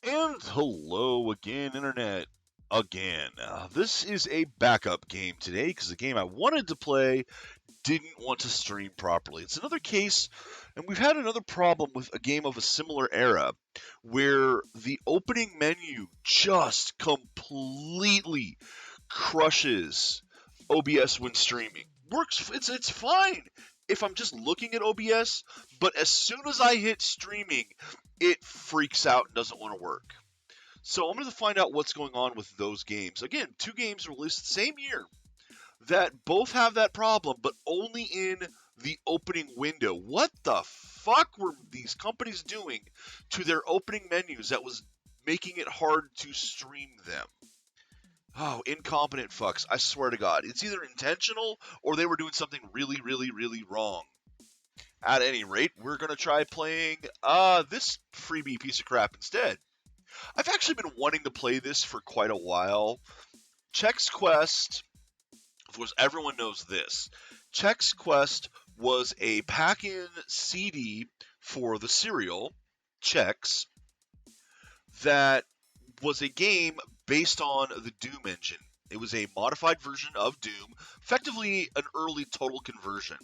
And hello again, Internet. Again. This is a backup game today because the game I wanted to play didn't want to stream properly. It's another case, and we've had another problem with a game of a similar era where the opening menu just completely crushes OBS when streaming. Works, it's fine if I'm just looking at OBS, but as soon as I hit streaming, it freaks out and doesn't want to work. So I'm going to find out what's going on with those games. Again, two games released the same year that both have that problem, but only in the opening window. What the fuck were these companies doing to their opening menus that was making it hard to stream them? Oh, incompetent fucks. I swear to God. It's either intentional or they were doing something really, really, really wrong. At any rate, we're going to try playing this freebie piece of crap instead. I've actually been wanting to play this for quite a while. Chex Quest, of course, everyone knows this. Chex Quest was a pack-in CD for the cereal, Chex, that was a game based on the Doom engine. It was a modified version of Doom, effectively an early total conversion.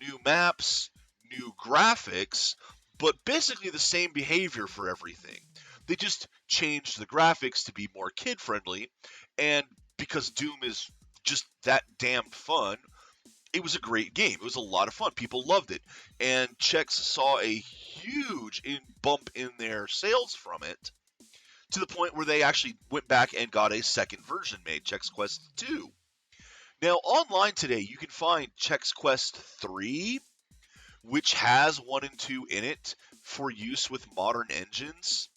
New maps, new graphics, but basically the same behavior for everything. They just changed the graphics to be more kid friendly, and because Doom is just that damn fun, it was a great game. It was a lot of fun. People loved it, and Chex saw a huge bump in their sales from it to the point where they actually went back and got a second version made, Chex Quest 2. Now, online today, you can find Chex Quest 3, which has 1 and 2 in it for use with modern engines.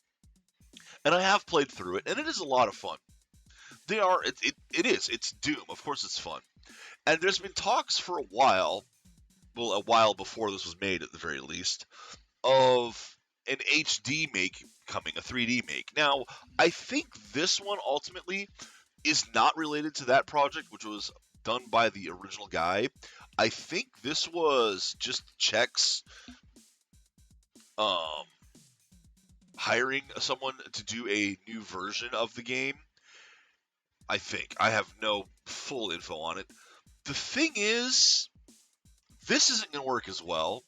And I have played through it, and it is a lot of fun. It's Doom. Of course, it's fun. And there's been talks for a while, well, a while before this was made at the very least, of an HD make coming, a 3D make. Now, I think this one ultimately is not related to that project, which was done by the original guy. I think this was just Chex um, hiring someone to do a new version of the game. I think. I have no full info on it. The thing is, this isn't going to work as well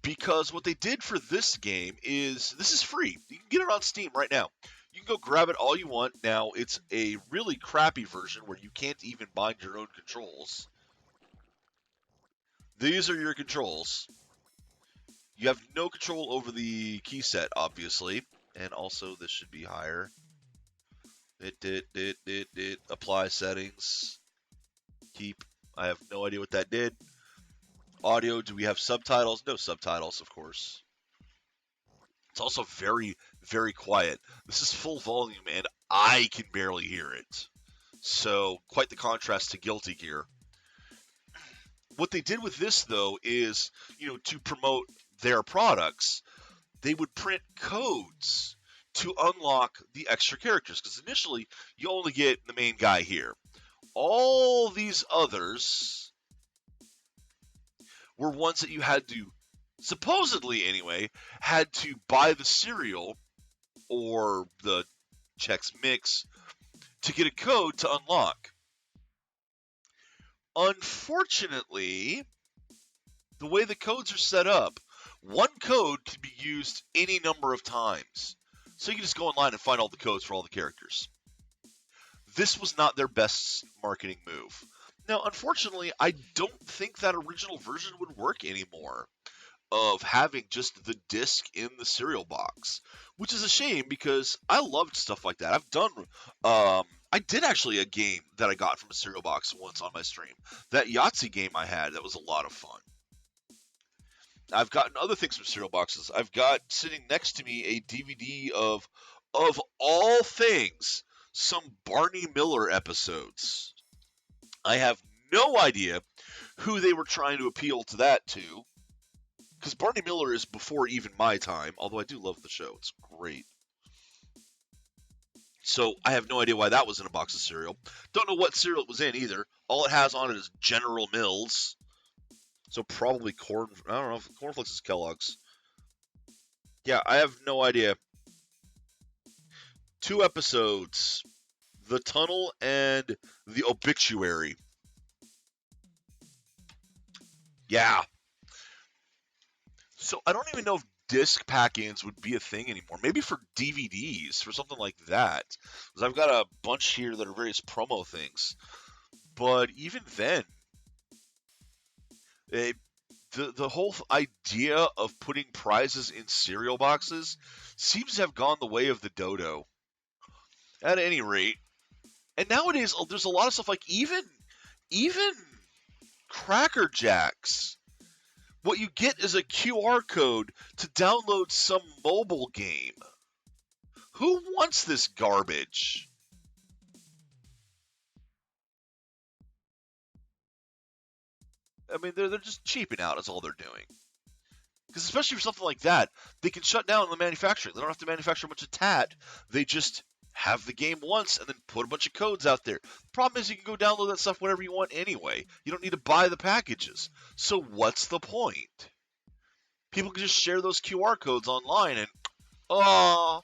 because what they did for this game is this is free. You can get it on Steam right now. You can go grab it all you want. Now, it's a really crappy version where you can't even bind your own controls. These are your controls. You have no control over the key set, obviously. And also, this should be higher. It. Apply settings. Keep. I have no idea what that did. Audio, do we have subtitles? No subtitles, of course. It's also very, very quiet. This is full volume, and I can barely hear it. So, quite the contrast to Guilty Gear. What they did with this, though, is, to promote their products, they would print codes to unlock the extra characters. Because initially, you only get the main guy here. All these others were ones that you had to, supposedly anyway, had to buy the cereal or the Chex Mix to get a code to unlock. Unfortunately, the way the codes are set up, one code can be used any number of times. So you can just go online and find all the codes for all the characters. This was not their best marketing move. Now, unfortunately, I don't think that original version would work anymore of having just the disc in the cereal box, which is a shame because I loved stuff like that. I did actually a game that I got from a cereal box once on my stream. That Yahtzee game I had, that was a lot of fun. I've gotten other things from cereal boxes. I've got sitting next to me a DVD of all things, some Barney Miller episodes. I have no idea who they were trying to appeal to that to. Because Barney Miller is before even my time, although I do love the show. It's great. So I have no idea why that was in a box of cereal. Don't know what cereal it was in either. All it has on it is General Mills. So probably corn. I don't know if Cornflakes is Kellogg's. Yeah, I have no idea. 2 episodes. The Tunnel and The Obituary. Yeah. So I don't even know if disc pack-ins would be a thing anymore. Maybe for DVDs, for something like that. Because I've got a bunch here that are various promo things. But even then, the whole idea of putting prizes in cereal boxes seems to have gone the way of the dodo. At any rate, and nowadays there's a lot of stuff like even Cracker Jacks. What you get is a QR code to download some mobile game. Who wants this garbage? I mean, they're just cheaping out. That's all they're doing. Because especially for something like that, they can shut down the manufacturing. They don't have to manufacture a bunch of tat. They just have the game once and then put a bunch of codes out there. The problem is you can go download that stuff whenever you want anyway. You don't need to buy the packages. So what's the point? People can just share those QR codes online and, oh,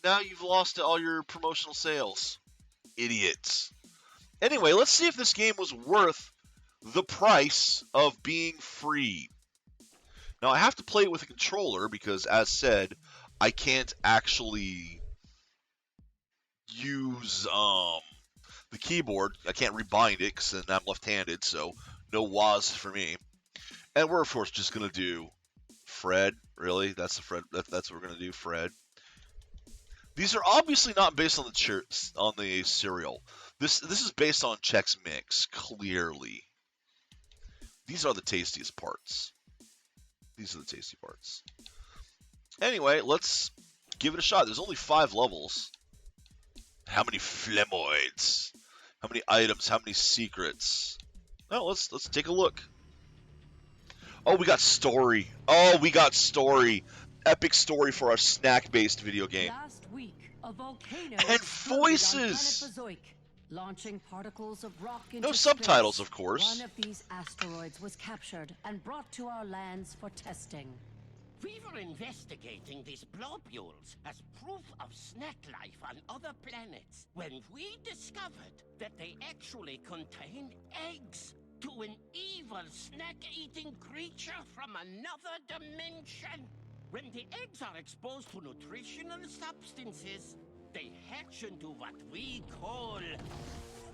now you've lost all your promotional sales. Idiots. Anyway, let's see if this game was worth the price of being free. Now, I have to play it with a controller because, as said, I can't actually use the keyboard. I can't rebind it because I'm left-handed, so no WAS for me. And we're, of course, just going to do Fred. Really? That's the Fred. That's what we're going to do, Fred. These are obviously not based on the cereal. This is based on Chex Mix, clearly. These are the tastiest parts. These are the tasty parts. Anyway, let's give it a shot. There's only 5 levels. How many phlemoids? How many items? How many secrets? Oh, let's take a look. Oh, we got story. Oh, we got story. Epic story for our snack-based video game. Last week, a volcano and voices. Launching particles of rock into no subtitles, space. Of course. One of these asteroids was captured and brought to our lands for testing. We were investigating these globules as proof of snack life on other planets when we discovered that they actually contain eggs to an evil snack-eating creature from another dimension. When the eggs are exposed to nutritional substances, they hatch into what we call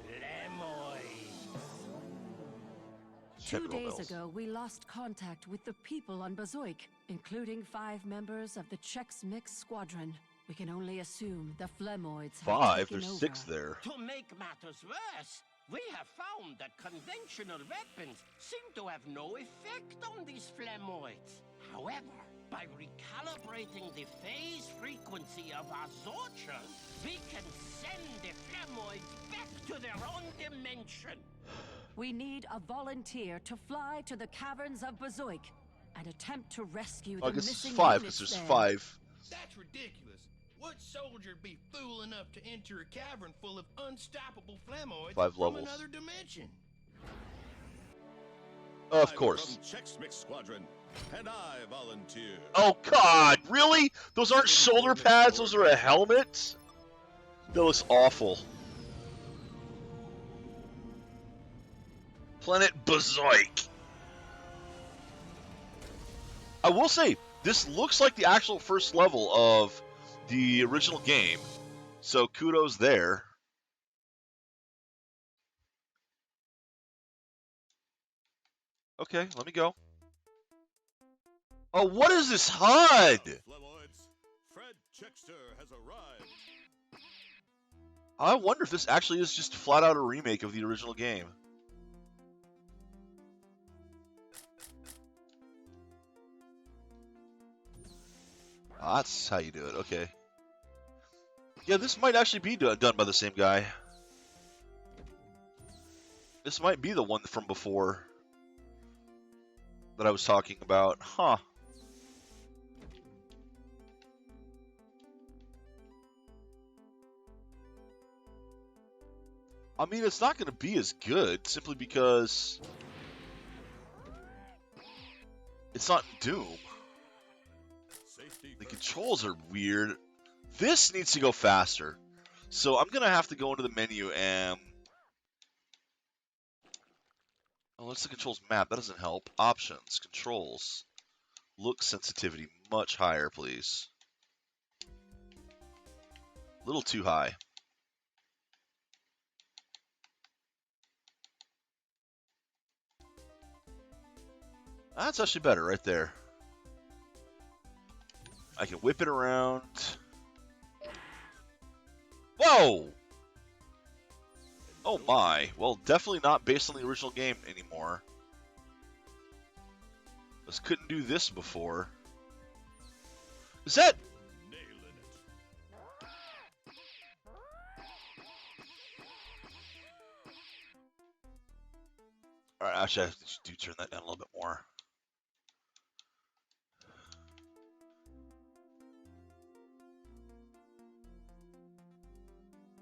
phlemoids. 2 days ago, we lost contact with the people on Bazoik, including 5 members of the Chex Mix Squadron. We can only assume the phlemoids have 5? taken There's over. 6 there. To make matters worse, we have found that conventional weapons seem to have no effect on these phlemoids. However, by recalibrating the phase frequency of our Zorchers, we can send the phlemoids back to their own dimension. We need a volunteer to fly to the caverns of Bazoik and attempt to rescue the I guess missing it's 5 units because there's there. 5. That's ridiculous. What soldier'd be fool enough to enter a cavern full of unstoppable phlemoids 5 from levels. another dimension? Of course. From Chex Mix Squadron, and I volunteer. Oh God, really? Those aren't shoulder pads. Those are a helmet. That looks awful. Planet Bazoik. I will say, this looks like the actual first level of the original game, so kudos there. Okay, let me go. Oh, what is this HUD? Phlemoids, Fred Chexter has arrived. I wonder if this actually is just flat out a remake of the original game. Ah, that's how you do it, okay. Yeah, this might actually be done by the same guy. This might be the one from before that I was talking about. Huh. I mean, it's not going to be as good simply because it's not Doom. The controls are weird. This needs to go faster. So I'm gonna have to go into the menu and oh, what's the controls map? That doesn't help. Options, controls, look sensitivity much higher, please. A little too high. That's actually better right there. I can whip it around. Whoa! Oh my. Well, definitely not based on the original game anymore. Just couldn't do this before. Is that... Nailing it. Alright, actually, I do turn that down a little bit more.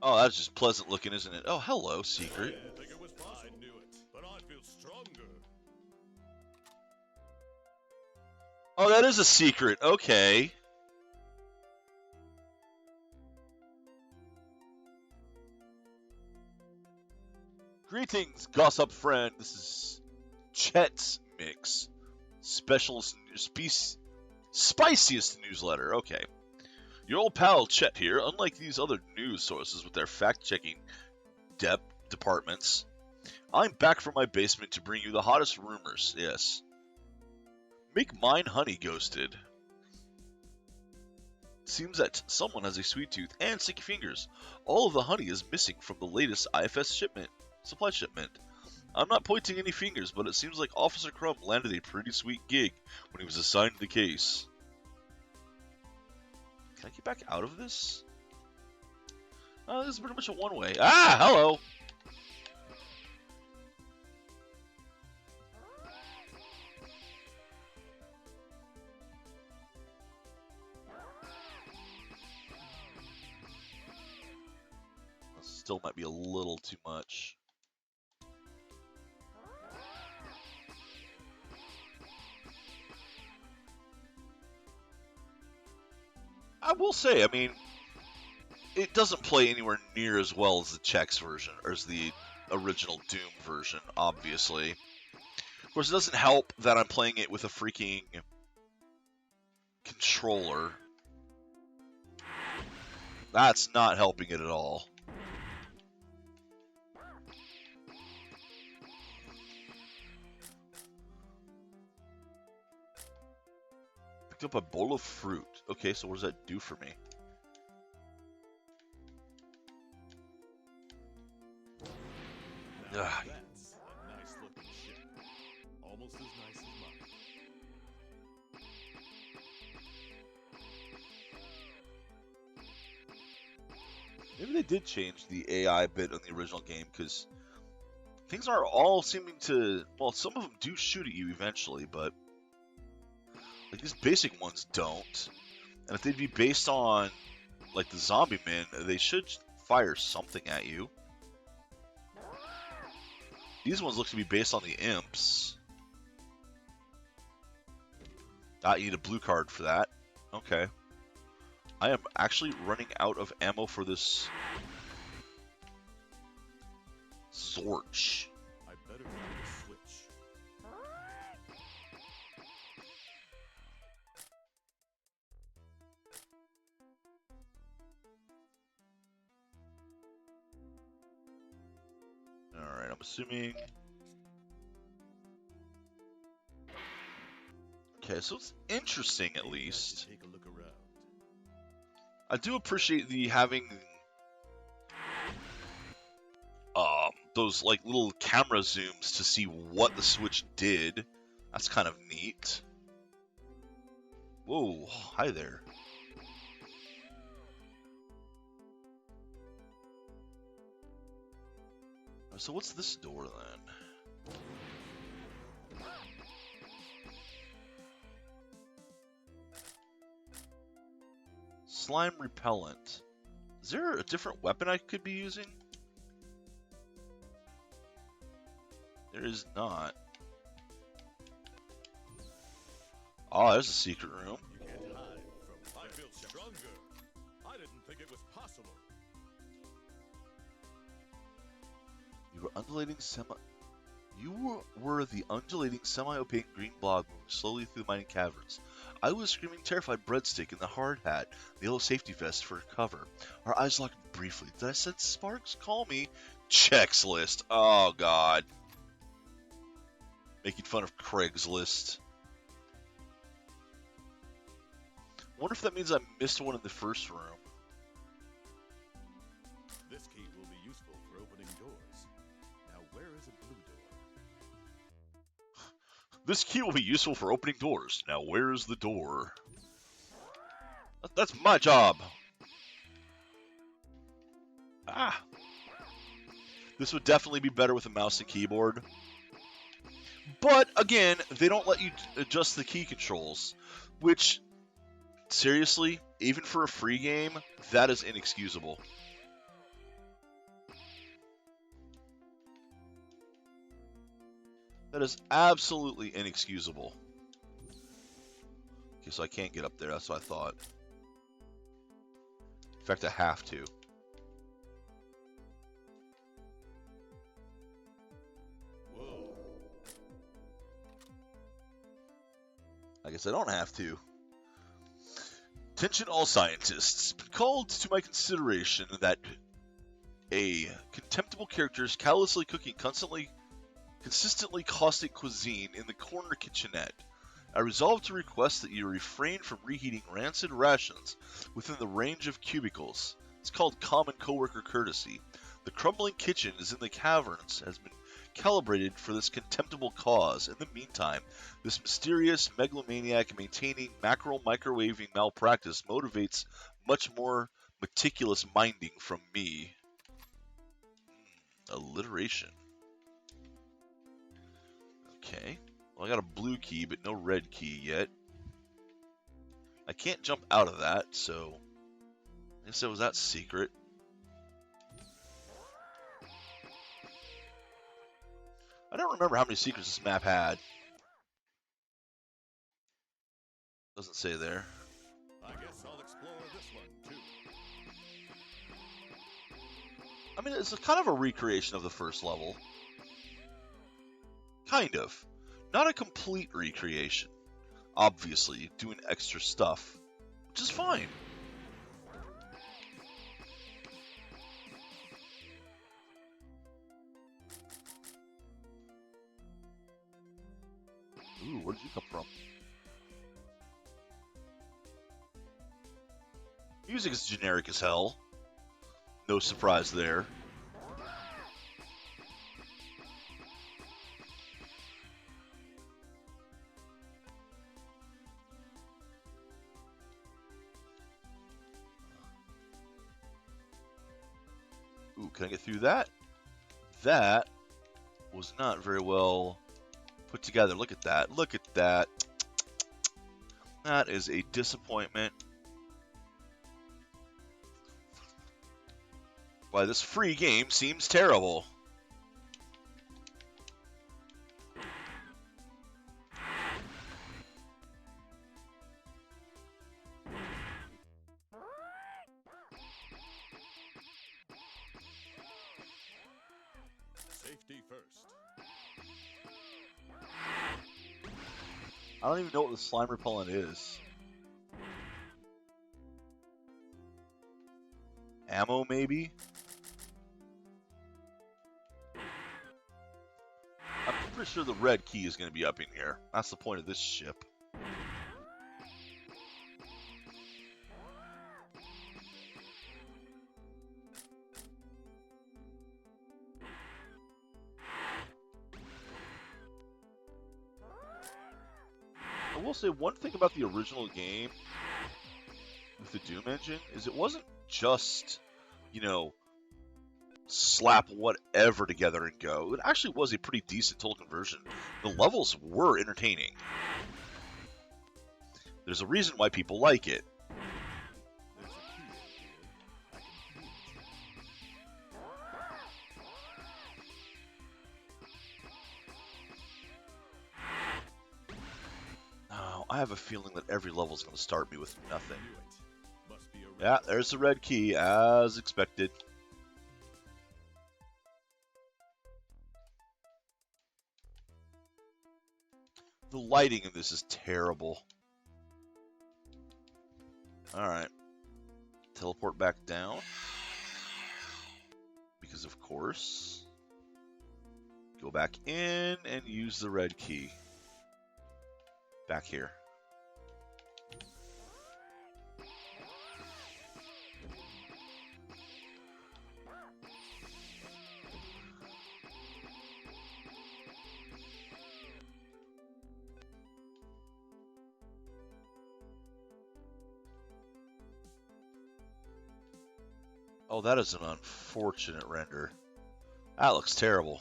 Oh, that's just pleasant looking, isn't it? Oh, hello, secret. I didn't think it was possible. I knew it, but I feel stronger. Oh, that is a secret. Okay. Greetings, gossip friend. This is Chex Mix. Spiciest newsletter. Okay. Your old pal Chet here. Unlike these other news sources with their fact-checking departments, I'm back from my basement to bring you the hottest rumors. Yes. Make mine honey ghosted. Seems that someone has a sweet tooth and sticky fingers. All of the honey is missing from the latest IFS supply shipment. I'm not pointing any fingers, but it seems like Officer Crumb landed a pretty sweet gig when he was assigned the case. Can I get back out of this? Oh, this is pretty much a one-way. Ah, hello! This still might be a little too much. I will say, I mean, it doesn't play anywhere near as well as the Chex version, or as the original Doom version, obviously. Of course, it doesn't help that I'm playing it with a freaking controller. That's not helping it at all. Picked up a bowl of fruit. Okay, so what does that do for me? Now Ugh. that's a nice looking ship. Almost as nice as mine. Maybe they did change the AI bit on the original game, because things are all seeming to... Well, some of them do shoot at you eventually, but... like, these basic ones don't. And if they'd be based on, like, the zombie men, they should fire something at you. These ones look to be based on the imps. Ah, you need a blue card for that. Okay. I am actually running out of ammo for this Zorch. I better find a switch. Alright, I'm assuming... okay, so it's interesting at Maybe I should least. take a look around. I do appreciate the having those like little camera zooms to see what the Switch did. That's kind of neat. Whoa, hi there. So what's this door then? Slime repellent. Is there a different weapon I could be using? There is not. Oh, there's a secret room. You can't hide from I feel stronger. I didn't think it was possible. undulating semi. You were the undulating, semi-opaque green blob moving slowly through the mining caverns. I was screaming terrified breadstick in the hard hat, the yellow safety vest for cover. Our eyes locked briefly. Did I sense sparks? Call me. Chex Oh, God. Making fun of Craigslist. Wonder if that means I missed one in the first room. This key will be useful for opening doors. Now, where is a blue door? This key will be useful for opening doors. Now, where is the door? That's my job. Ah. This would definitely be better with a mouse and keyboard. But, again, they don't let you adjust the key controls. Which, seriously, even for a free game, that is inexcusable. That is absolutely inexcusable. Okay, so I can't get up there. That's what I thought. In fact, I have to. Whoa. I guess I don't have to. Attention all scientists. It's been called to my consideration that a contemptible character is callously cooking consistently caustic cuisine in the corner kitchenette. I resolve to request that you refrain from reheating rancid rations within the range of cubicles. It's called common coworker courtesy. The crumbling kitchen is in the caverns, has been calibrated for this contemptible cause. In the meantime, this mysterious megalomaniac maintaining mackerel microwaving malpractice motivates much more meticulous minding from me. Alliteration. Okay. Well, I got a blue key, but no red key yet. I can't jump out of that, so I guess that was that secret. I don't remember how many secrets this map had. Doesn't say there. I guess I'll explore this one, too. I mean, it's kind of a recreation of the first level. Kind of. Not a complete recreation. Obviously, doing extra stuff, which is fine. Ooh, where did you come from? Music is generic as hell. No surprise there. Ooh, can I get through that? That was not very well put together. Look at that. Look at that. That is a disappointment. Why, this free game seems terrible. Safety first. I don't even know what the slime repellent is. Ammo, maybe? I'm pretty sure the red key is going to be up in here. That's the point of this ship. I will say one thing about the original game with the Doom engine is it wasn't just, you know, slap whatever together and go. It actually was a pretty decent total conversion. The levels were entertaining. There's a reason why people like it. There's a key in here. I can feel it. Oh, I have a feeling that every level is going to start me with nothing. Knew it. Must be a Yeah, there's the red key, as expected. The lighting in this is terrible. Alright. Teleport back down. Because of course. Go back in and use the red key. Back here. Oh, that is an unfortunate render. That looks terrible.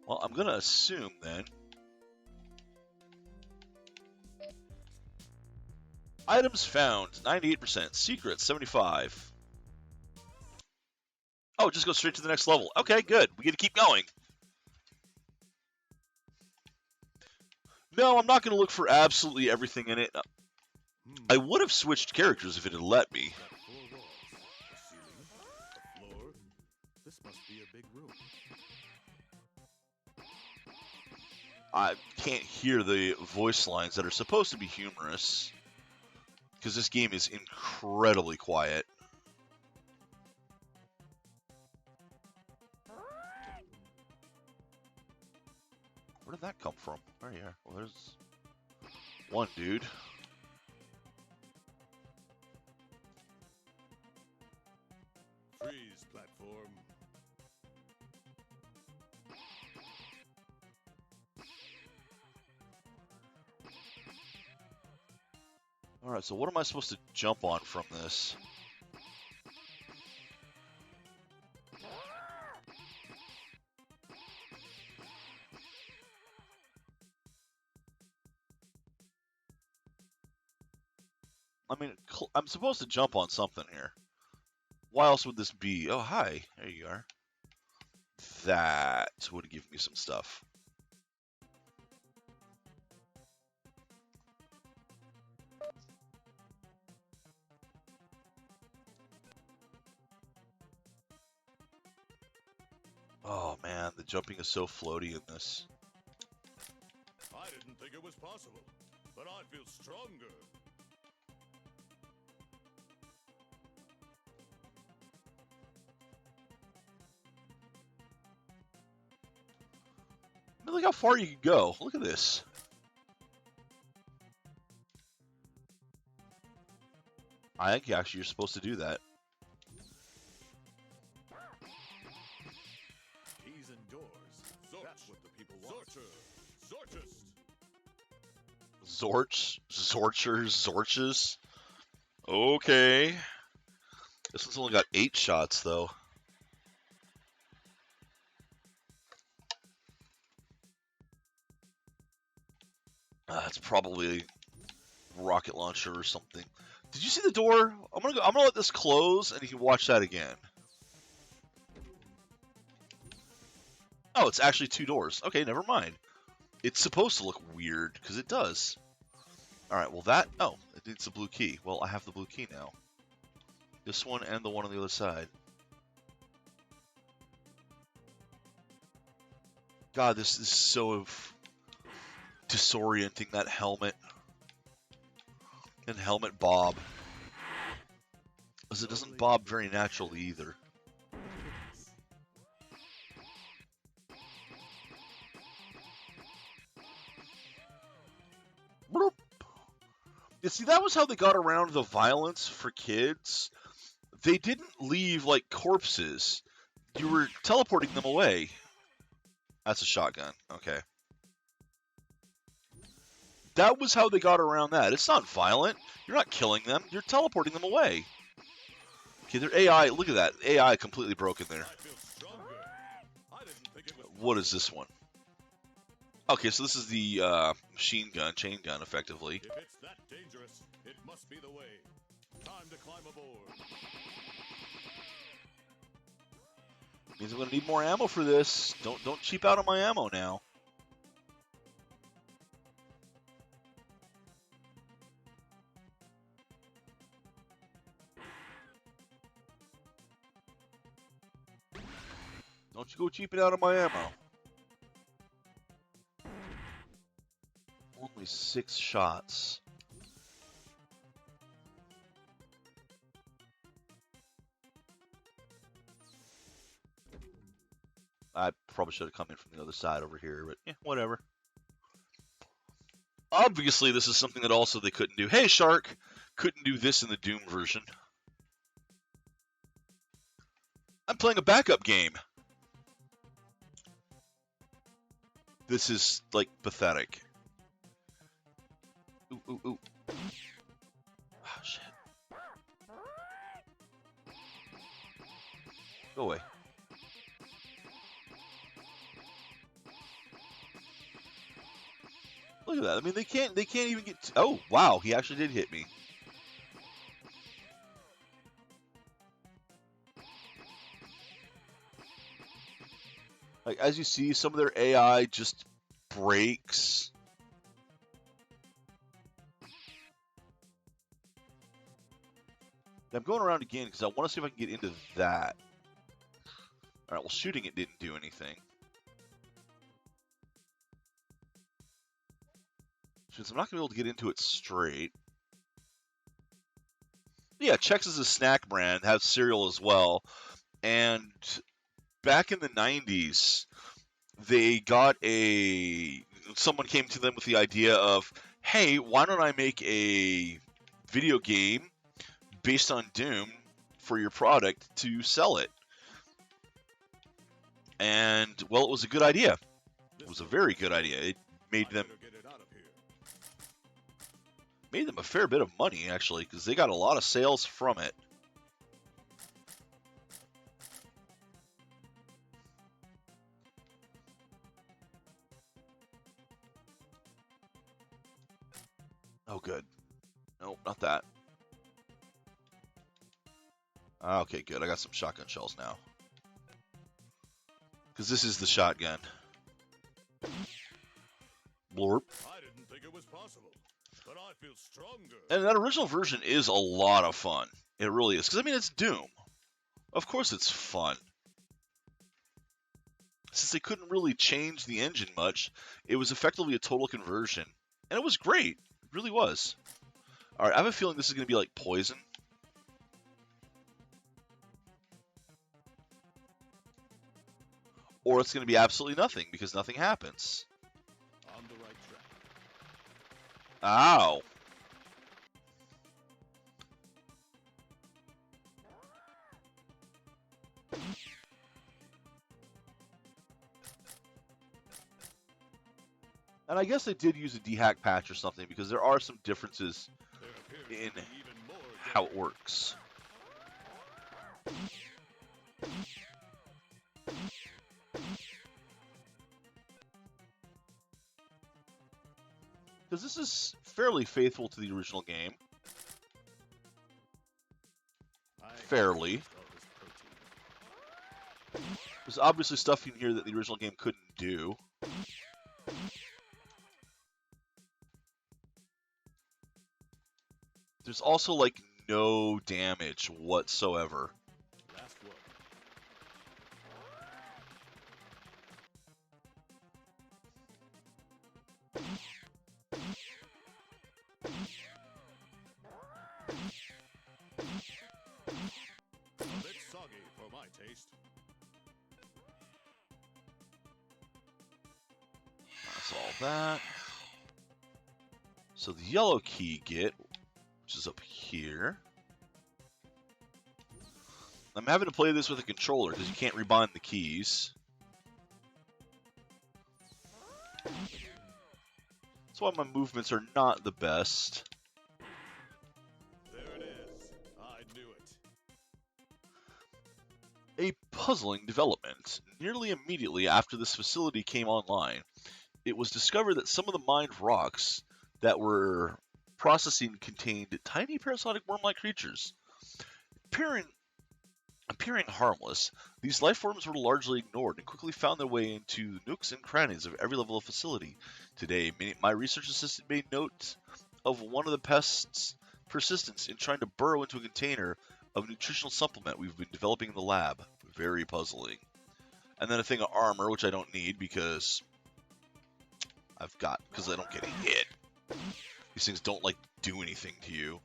Well, I'm going to assume then. Items found, 98%. Secrets, 75. Oh, just go straight to the next level. Okay, good. We get to keep going. No, I'm not going to look for absolutely everything in it. I would have switched characters if it had let me. This must be a big room. I can't hear the voice lines that are supposed to be humorous. Because this game is incredibly quiet. Where did that come from? Right here. Well, there's one dude. Freeze platform. Alright, so what am I supposed to jump on from this? I mean, I'm supposed to jump on something here. Why else would this be? Oh, hi. There you are. That would give me some stuff. Oh, man. The jumping is so floaty in this. I didn't think it was possible, but I feel stronger. I mean, look how far you can go. Look at this. I think actually you're supposed to do that. Keys and doors. That's what the people want. Zorchist. Zorches. Okay. This one's only got 8 shots, though. It's probably a rocket launcher or something. Did you see the door? I'm gonna let this close, and you can watch that again. Oh, it's actually 2 doors. Okay, never mind. It's supposed to look weird, because it does. Alright, well that... Oh, it needs the blue key. Well, I have the blue key now. This one and the one on the other side. God, this is so disorienting, that helmet. And helmet bob. Because it doesn't bob very naturally either. Bloop. You see, that was how they got around the violence for kids. They didn't leave like corpses. You were teleporting them away. That's a shotgun. Okay. That was how they got around that. It's not violent. You're not killing them. You're teleporting them away. Okay, their AI, look at that. AI completely broken there. What is this one? Okay, so this is the machine gun, chain gun, effectively. If it's that dangerous, it must be the way. Time to climb aboard. Means I'm gonna need more ammo for this. Don't cheap out on my ammo now. Don't you go cheaping out on my ammo. Only 6 shots. I probably should have come in from the other side over here, but yeah, whatever. Obviously, this is something that also they couldn't do. Hey, Shark! Couldn't do this in the Doom version. I'm playing a backup game. This is, like, pathetic. Ooh, ooh, ooh. Oh, shit. Go away. Look at that. I mean, they can't even get... Oh, wow. He actually did hit me. Like, as you see, some of their AI just breaks. I'm going around again because I want to see if I can get into that. Alright, well, shooting it didn't do anything. Since I'm not going to be able to get into it straight. Yeah, Chex is a snack brand, has cereal as well. And back in the 90s, they got someone came to them with the idea of, hey, why don't I make a video game based on Doom for your product to sell it? And, well, it was a good idea. It was a very good idea. It made them a fair bit of money, actually, because they got a lot of sales from it. Oh, good. Nope, not that. Okay, good. I got some shotgun shells now. Because this is the shotgun. Blorp. I didn't think it was possible, but I feel stronger. And that original version is a lot of fun. It really is. Because, I mean, it's Doom. Of course it's fun. Since they couldn't really change the engine much, it was effectively a total conversion. And it was great. It really was. Alright, I have a feeling this is going to be like Poison. Or it's going to be absolutely nothing, because nothing happens. On the right track. Ow. And I guess they did use a dehack patch or something, because there are some differences in how it works. Because this is fairly faithful to the original game. Fairly. There's obviously stuff in here that the original game couldn't do. There's also, like, no damage whatsoever. Last one. A bit soggy for my taste. That's all that. So the yellow key get, which is up here. I'm having to play this with a controller because you can't rebind the keys. That's why my movements are not the best. There it is. I knew it. A puzzling development. Nearly immediately after this facility came online, it was discovered that some of the mined rocks that were processing contained tiny parasitic worm-like creatures. Appearing harmless, these life forms were largely ignored and quickly found their way into nooks and crannies of every level of facility. Today, my research assistant made note of one of the pests' persistence in trying to burrow into a container of nutritional supplement we've been developing in the lab. Very puzzling. And then a thing of armor, which I don't need because I don't get hit. These things don't, like, do anything to you.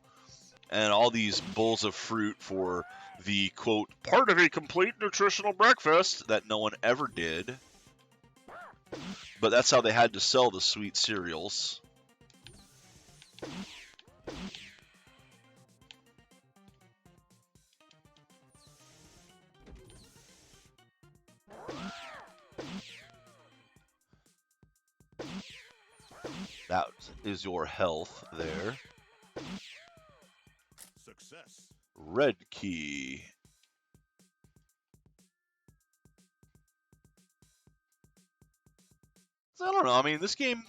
And all these bowls of fruit for the, quote, part of a complete nutritional breakfast that no one ever did. But that's how they had to sell the sweet cereals. That is your health there. Success. Red key. So I don't know. I mean, this game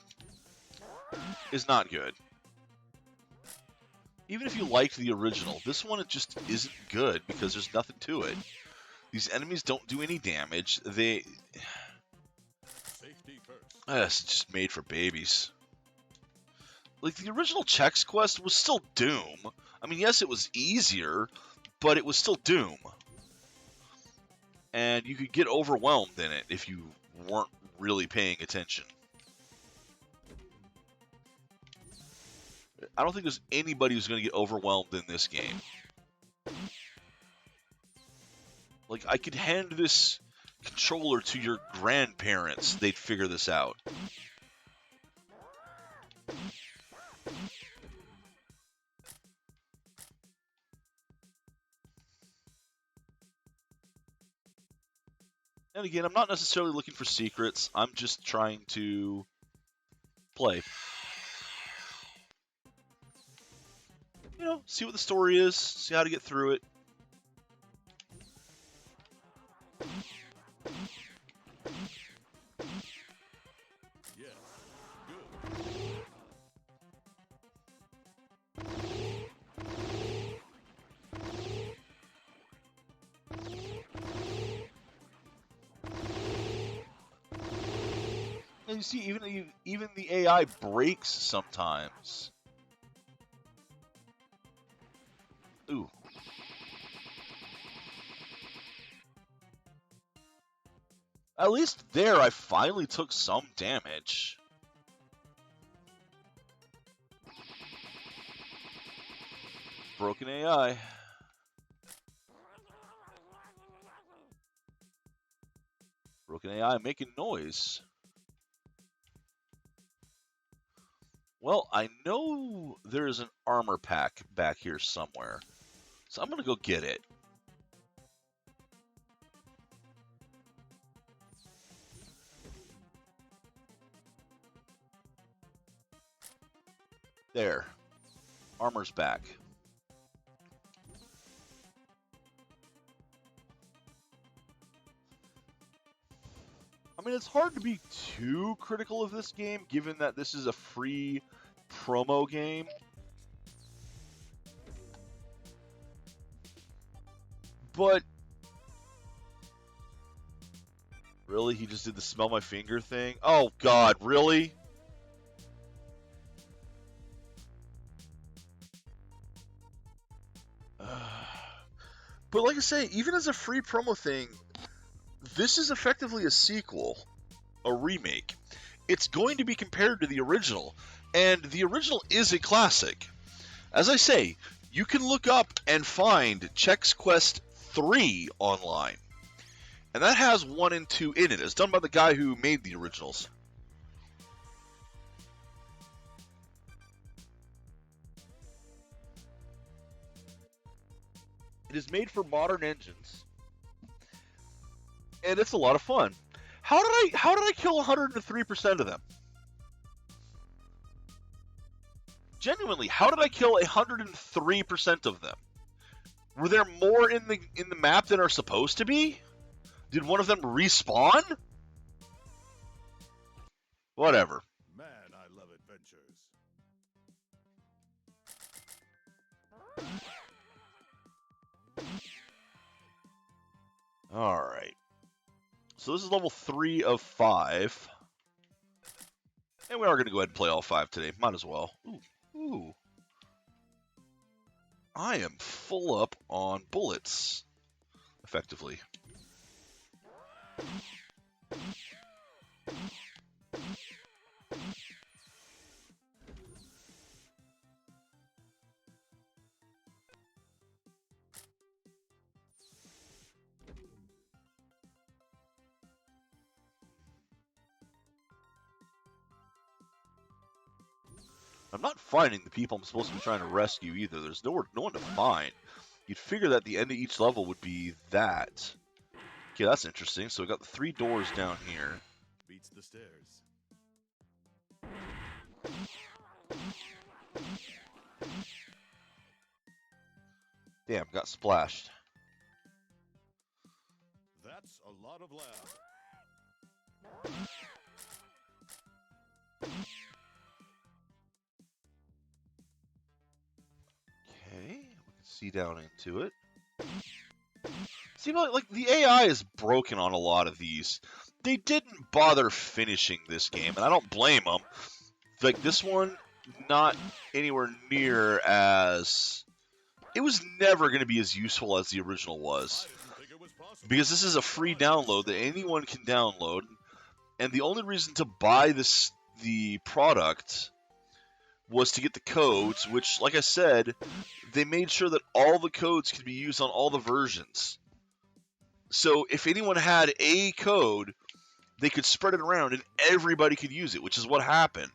is not good. Even if you liked the original, this one it just isn't good because there's nothing to it. These enemies don't do any damage. Safety first. It's just made for babies. Like, the original Chex Quest was still Doom. I mean, yes, it was easier, but it was still Doom. And you could get overwhelmed in it if you weren't really paying attention. I don't think there's anybody who's going to get overwhelmed in this game. Like, I could hand this controller to your grandparents. They'd figure this out. And again, I'm not necessarily looking for secrets. I'm just trying to play. You know, see what the story is, see how to get through it. Yes. Good. And you see, even the AI breaks sometimes. Ooh. At least there, I finally took some damage. Broken AI. Broken AI making noise. Well, I know there's an armor pack back here somewhere, so I'm going to go get it. There. Armor's back. I mean, it's hard to be too critical of this game, given that this is a free promo game. But really, he just did the smell my finger thing? Oh God, really? But like I say, even as a free promo thing, this is effectively a sequel, a remake. It's going to be compared to the original, and the original is a classic. As I say, you can look up and find Chex Quest 3 online. And that has 1 and 2 in it. It's done by the guy who made the originals. It is made for modern engines. And it's a lot of fun. How did I kill 103% of them? Genuinely, how did I kill 103% of them? Were there more in the map than are supposed to be? Did one of them respawn? Whatever. Man, I love adventures. Alright. So this is level 3 of 5. And we are going to go ahead and play all 5 today. Might as well. Ooh. I am full up on bullets. Effectively. I'm not finding the people I'm supposed to be trying to rescue either. There's no one to find. You'd figure that the end of each level would be that. Okay, that's interesting. So we got the 3 doors down here. Beats the stairs. Damn, got splashed. That's a lot of lab. Okay, we can see down into it. Seems like the AI is broken on a lot of these. They didn't bother finishing this game, and I don't blame them. Like this one, not anywhere near as... It was never going to be as useful as the original was. I didn't think it was possible. Because this is a free download that anyone can download, and the only reason to buy the product was to get the codes, which, like I said, they made sure that all the codes could be used on all the versions. So if anyone had a code, they could spread it around and everybody could use it, which is what happened.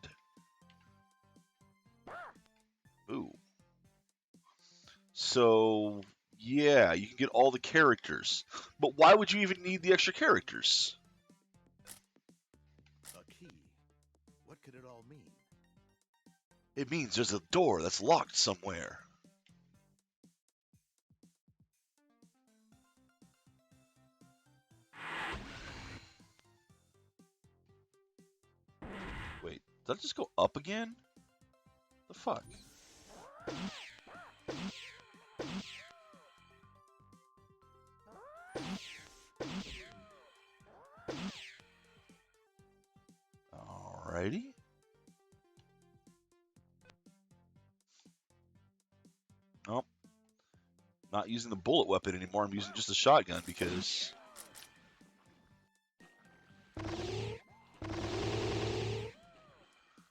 Ooh. So, yeah, you can get all the characters. But why would you even need the extra characters? A key. What could it all mean? It means there's a door that's locked somewhere. Wait, did I just go up again? The fuck? Alrighty. Oh, not using the bullet weapon anymore. I'm using just a shotgun because...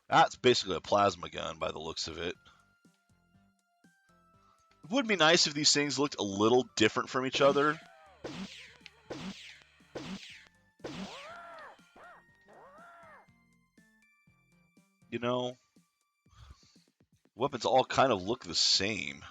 That's basically a plasma gun by the looks of it. It would be nice if these things looked a little different from each other. You know, weapons all kind of look the same.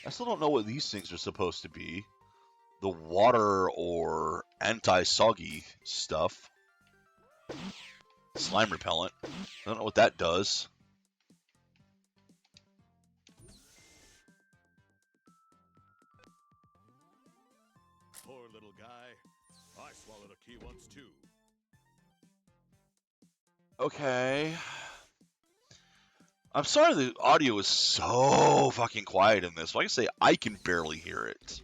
I still don't know what these things are supposed to be. The water or anti-soggy stuff. Slime repellent. I don't know what that does. Poor little guy. I swallowed a key once too. Okay. I'm sorry the audio is so fucking quiet in this. Like I say, I can barely hear it.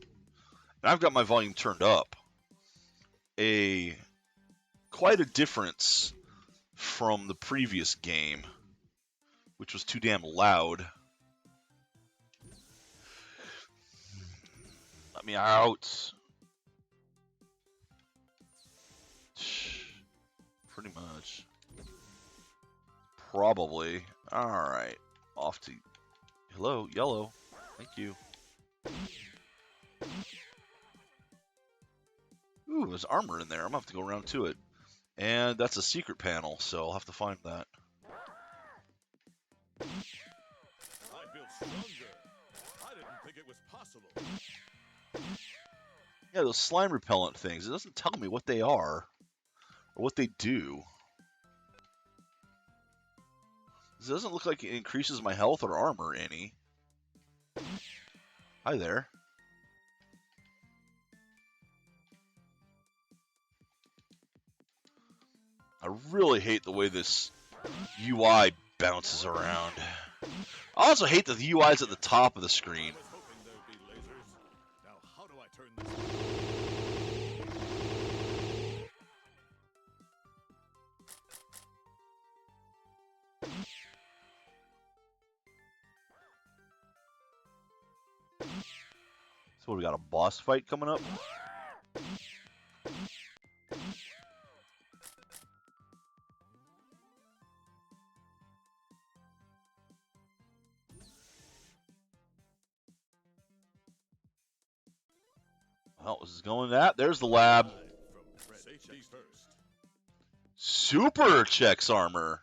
And I've got my volume turned up. Quite a difference from the previous game, which was too damn loud. Let me out. Pretty much. Probably. Alright. Off to... Hello, yellow. Thank you. Ooh, there's armor in there. I'm going to have to go around to it. And that's a secret panel, so I'll have to find that. I feel stronger. I didn't think it was possible. Yeah, those slime repellent things. It doesn't tell me what they are. Or what they do. It doesn't look like it increases my health or armor any. Hi there. I really hate the way this UI bounces around. I also hate that the UI is at the top of the screen. I was hoping there'd be lasers. Now how do I turn this? So we got a boss fight coming up? Well, this is going that. There's the lab. Safety first. Super Chex armor.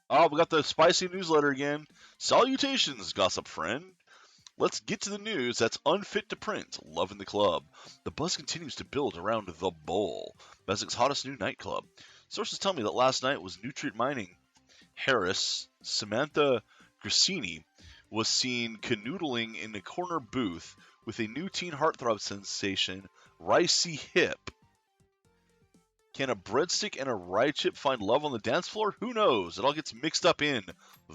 Oh, we got the spicy newsletter again. Salutations, gossip friend. Let's get to the news that's unfit to print. Loving the club. The buzz continues to build around the Bowl, Bezzic's hottest new nightclub. Sources tell me that last night was Nutrient Mining. Harris, Samantha Grassini, was seen canoodling in a corner booth with a new teen heartthrob sensation, Ricey Hip. Can a breadstick and a rye chip find love on the dance floor? Who knows? It all gets mixed up in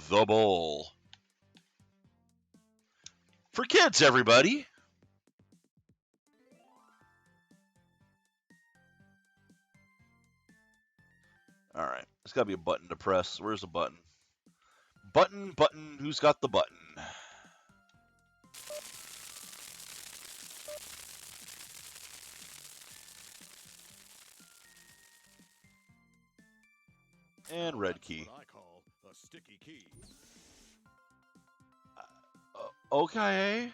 the Bowl. For kids, everybody. All right, there's got to be a button to press. Where's the button? Button. Who's got the button? And red key. What I call a sticky key. Okay.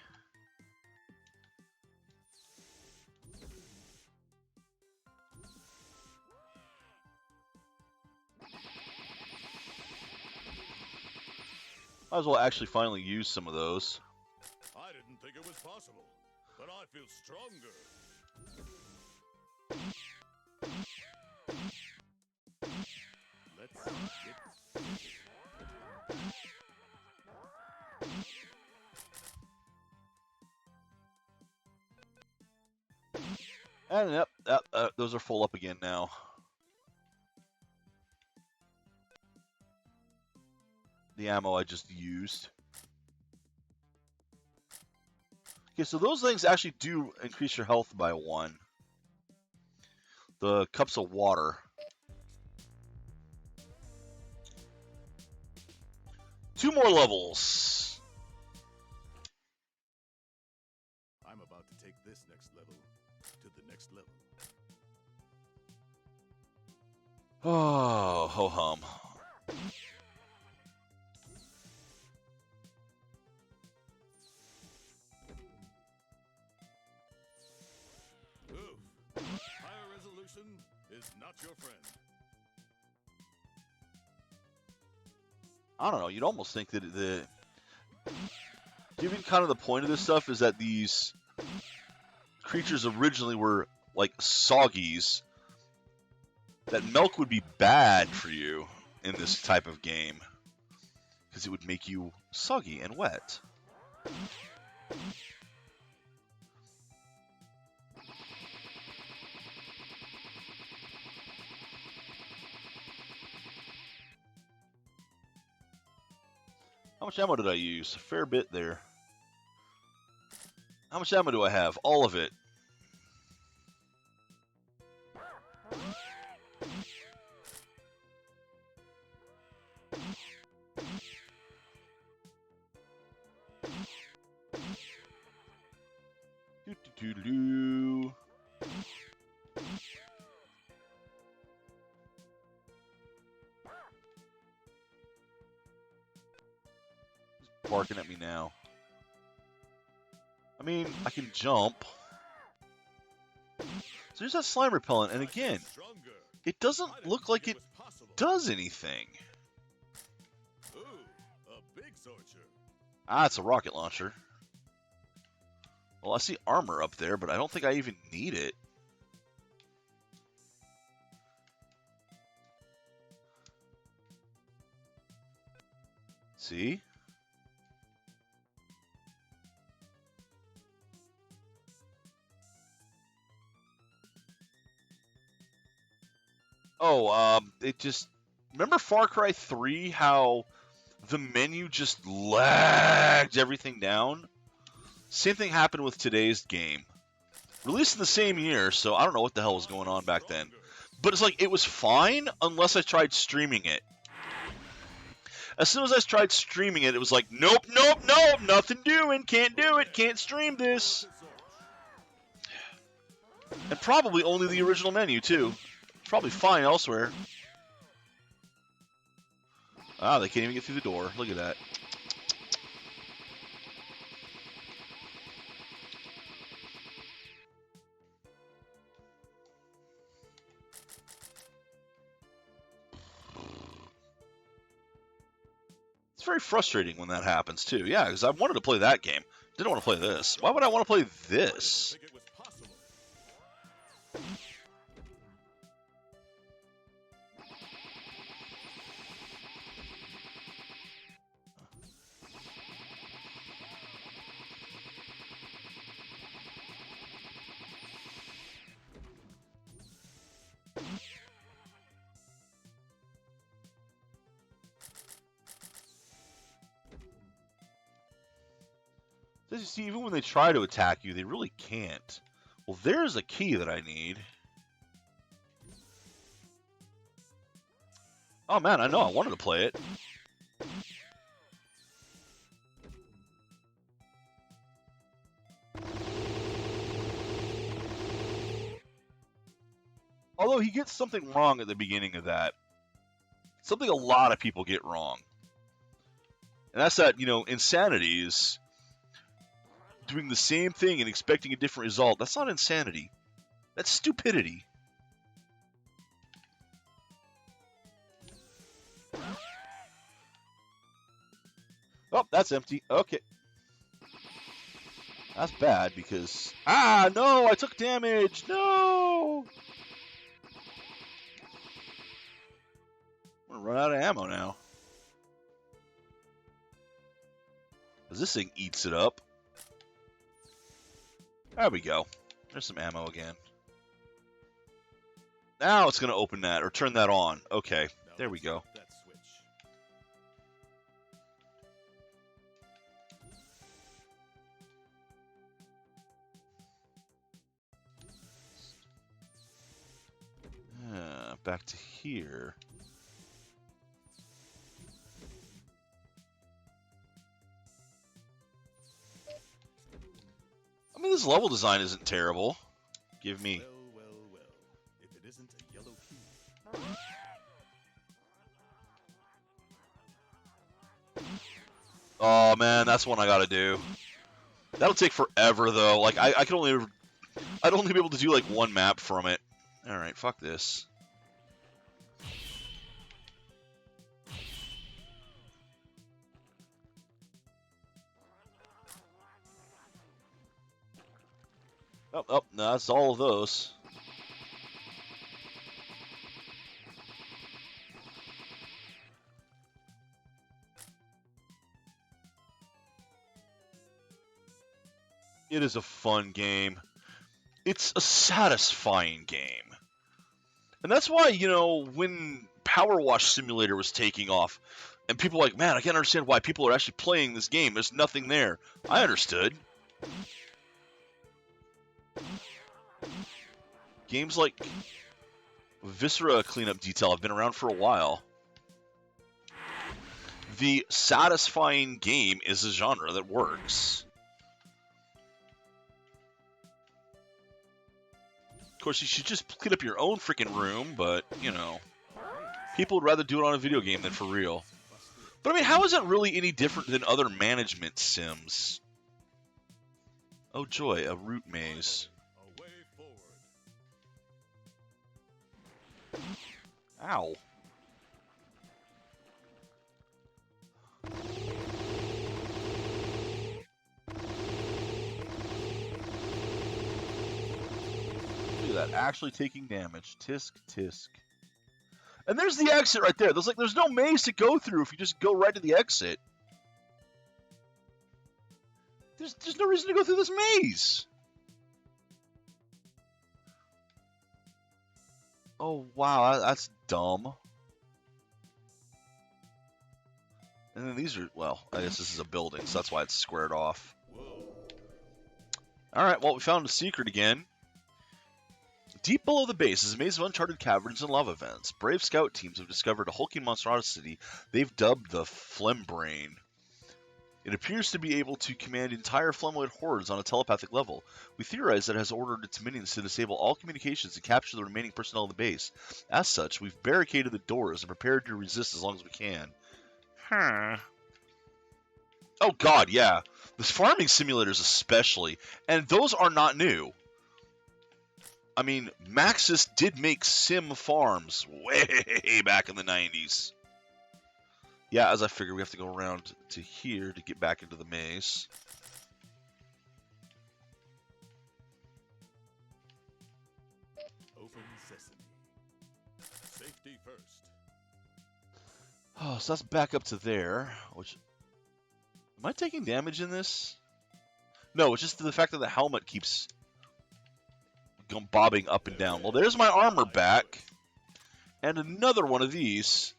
Might as well actually finally use some of those. I didn't think it was possible, but I feel stronger. Let's get... And yep, those are full up again now. The ammo I just used. Okay, so those things actually do increase your health by 1. The cups of water. 2 more levels. I'm about to take this next level to the next level. Oh, ho hum. Oof. Higher resolution is not your friend. I don't know. You'd almost think that given kind of the point of this stuff is that these creatures originally were like soggies, that milk would be bad for you in this type of game because it would make you soggy and wet. How much ammo did I use? A fair bit there. How much ammo do I have? All of it. Doo-doo-doo-doo. He's barking at me now. I mean, I can jump. So there's that slime repellent, and again, Stronger. it doesn't look like it was possible. does anything. Ooh, a big sorcher. Ah, it's a rocket launcher. Well, I see armor up there, but I don't think I even need it. See? Oh, it just... Remember Far Cry 3, how the menu just lagged everything down? Same thing happened with today's game. Released in the same year, so I don't know what the hell was going on back then. But it's like, it was fine unless I tried streaming it. As soon as I tried streaming it, it was like, nope, nothing doing, can't do it, can't stream this. And probably only the original menu, too. Probably fine elsewhere. Ah, they can't even get through the door. Look at that. very frustrating when that happens, too. Yeah, because I wanted to play that game. Didn't want to play this. Why would I want to play this? Think it was possible. You see, even when they try to attack you, they really can't. Well, there's a key that I need. Oh man, I know, I wanted to play it. Although he gets something wrong at the beginning of that. Something a lot of people get wrong. And that's that, insanity is doing the same thing and expecting a different result. That's not insanity. That's stupidity. Oh, that's empty. Okay. That's bad because... Ah, no! I took damage! No! I'm gonna run out of ammo now. Because this thing eats it up. There we go. There's some ammo again. Now it's going to open that, or turn that on. Okay, Now there we go. That switch. Back to here. I mean, this level design isn't terrible. Give me... Well, well, well. If it isn't a yellow key. Oh, man, that's one I gotta do. That'll take forever, though. Like, I can only... I'd only be able to do, like, one map from it. Alright, fuck this. Oh, no, that's all of those. It is a fun game. It's a satisfying game. And that's why, when Power Wash Simulator was taking off, and people were like, man, I can't understand why people are actually playing this game. There's nothing there. I understood. Games like Viscera Cleanup Detail have been around for a while. The satisfying game is a genre that works. Of course, you should just clean up your own freaking room, but, people would rather do it on a video game than for real. But, I mean, how is that really any different than other management sims? Oh, joy, a root maze. A way forward. Ow. Look at that, actually taking damage. Tisk, tisk. And there's the exit right there. There's no maze to go through if you just go right to the exit. There's no reason to go through this maze. Oh, wow, that's dumb. And then these are, well, I guess this is a building, so that's why it's squared off. Alright, well, we found a secret again. Deep below the base is a maze of uncharted caverns and lava vents. Brave scout teams have discovered a hulking monstrosity they've dubbed the Phlegmbrain. It appears to be able to command entire phlegmoid hordes on a telepathic level. We theorize that it has ordered its minions to disable all communications and capture the remaining personnel of the base. As such, we've barricaded the doors and prepared to resist as long as we can. Oh god, yeah. The farming simulators especially. And those are not new. I mean, Maxis did make sim farms way back in the 90s. Yeah, as I figured, we have to go around to here to get back into the maze. Open sesame. Safety first. Oh, so that's back up to there, which... Am I taking damage in this? No, it's just the fact that the helmet keeps bobbing up and down. Well, there's my armor back. And another one of these.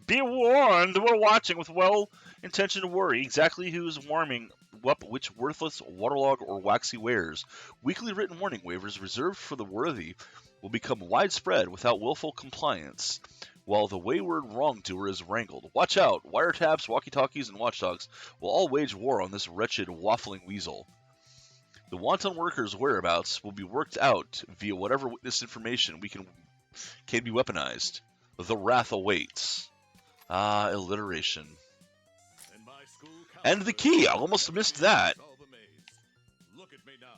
Be warned, we're watching with well-intentioned worry exactly who's warming up which worthless waterlog or waxy wares. Weekly written warning waivers reserved for the worthy will become widespread without willful compliance, while the wayward wrongdoer is wrangled. Watch out! Wiretaps, walkie-talkies, and watchdogs will all wage war on this wretched, waffling weasel. The wanton worker's whereabouts will be worked out via whatever witness information can be weaponized. The wrath awaits. Ah, alliteration. And the key! I almost missed that. Look at me now.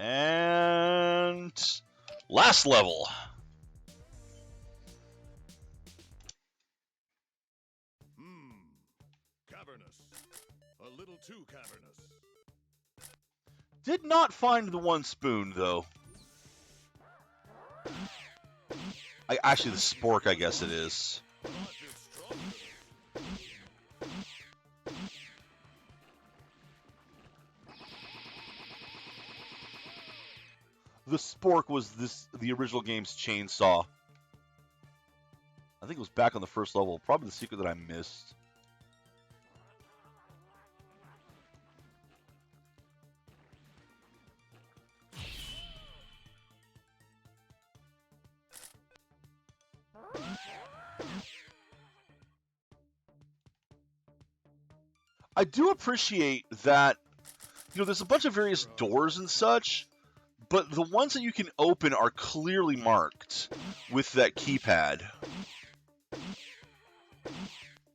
And last level. Cavernous. A little too cavernous. Did not find the one spoon, though. Actually, the spork, I guess it is. The spork was the original game's chainsaw. I think it was back on the first level. Probably the secret that I missed. I do appreciate that, there's a bunch of various doors and such, but the ones that you can open are clearly marked with that keypad.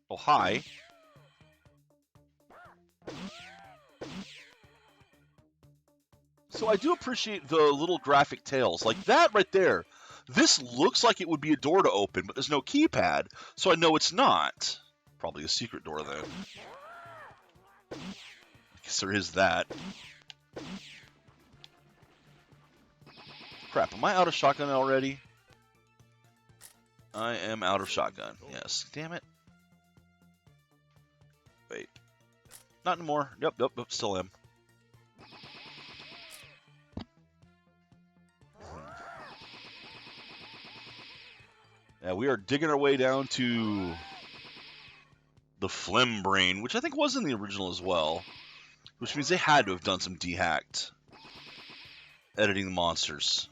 Oh, hi. So I do appreciate the little graphic tales. Like that right there. This looks like it would be a door to open, but there's no keypad, so I know it's not. Probably a secret door, then. I guess there is that. Crap, am I out of shotgun already? I am out of shotgun, yes. Damn it. Wait. Not anymore. Yep, still am. Yeah, we are digging our way down to the Phlegm Brain, which I think was in the original as well. Which means they had to have done some dehacked editing the monsters.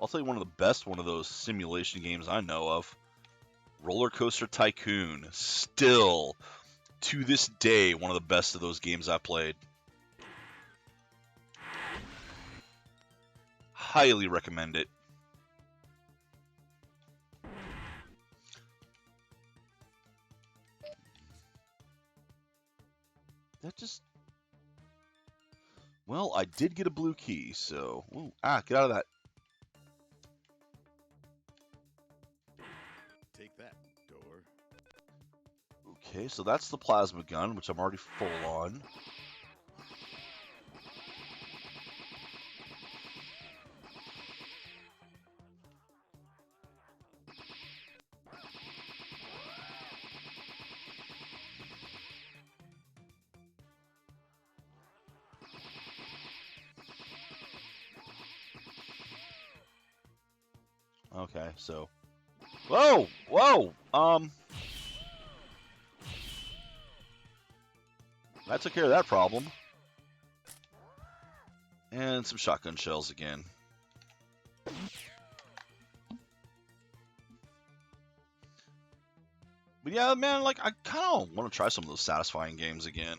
I'll tell you one of the best one of those simulation games I know of. Roller Coaster Tycoon. Still, to this day, one of the best of those games I played. Highly recommend it. That just... Well, I did get a blue key, so... Ooh, get out of that. Take that, door. Okay, so that's the plasma gun, which I'm already full on. Okay, so... Whoa! Whoa! That took care of that problem. And some shotgun shells again. But yeah, man, like, I kind of want to try some of those satisfying games again.